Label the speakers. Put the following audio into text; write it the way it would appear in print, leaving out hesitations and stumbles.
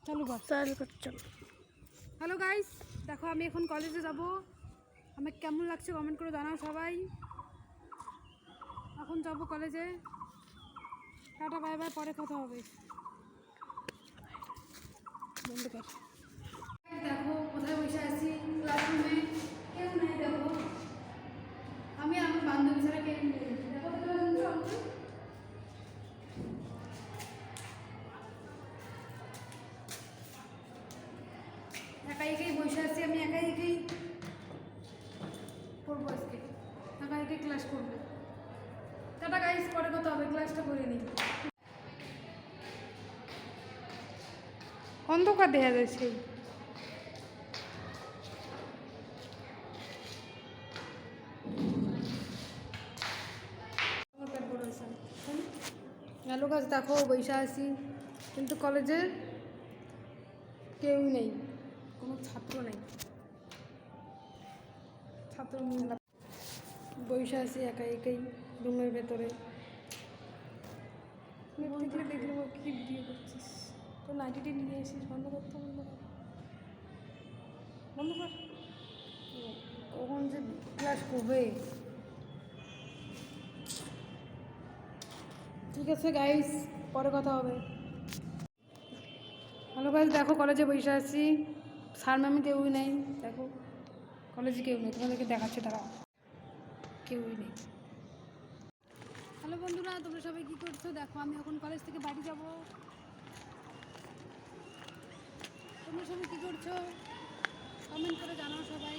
Speaker 1: চালু করছো। Hello guys, দেখো আমি এখন কলেজে যাব। আমার কেমন লাগছে কমেন্ট করে জানাও সবাই। এখন যাব কলেজে। টাটা বাই বাই, পরে কথা হবে। বন্ধ কর। দেখো কোথায় বসে আছি, ক্লাসরুমে কেউ নেই। দেখো আমি আর আমার বান্ধবী ছাড়া কেউ নেই। দেখো একা একাই বসে আছি, আমি একা একাই পড়বো আজকে, একা একাই ক্লাস করবো। টাটা গাইস, পরে কথা হবে, ক্লাসটা করে নিই। অন্ধকার দেখা যাচ্ছে। হ্যালো গাছ, দেখো বৈশা আছি, কিন্তু কলেজে কেউই নেই, কোনো ছাত্র নেই। ছাত্র বৈশা আছি একা একাই রুমের ভেতরে। দেখলে কি ভিডিও করছিস? তো নাইটিটি নিয়ে এসিস, বন্ধ করতে বন্ধ কর, বন্ধ কর। কখন যে ক্লাস করবে? ঠিক আছে গাইস, পরে কথা হবে। হ্যালো গাইস, দেখো কলেজে বসে আছি, স্যার ম্যাম কেউই নেই। দেখো কলেজে কেউ নেই, তোমাদেরকে দেখাচ্ছে, তারা কেউই নেই। হ্যালো বন্ধুরা, তোমরা সবাই কী করছো? দেখো আমি এখন কলেজ থেকে বাড়ি যাব। তোমরা সবাই কী করছো কমেন্ট করে জানাও সবাই।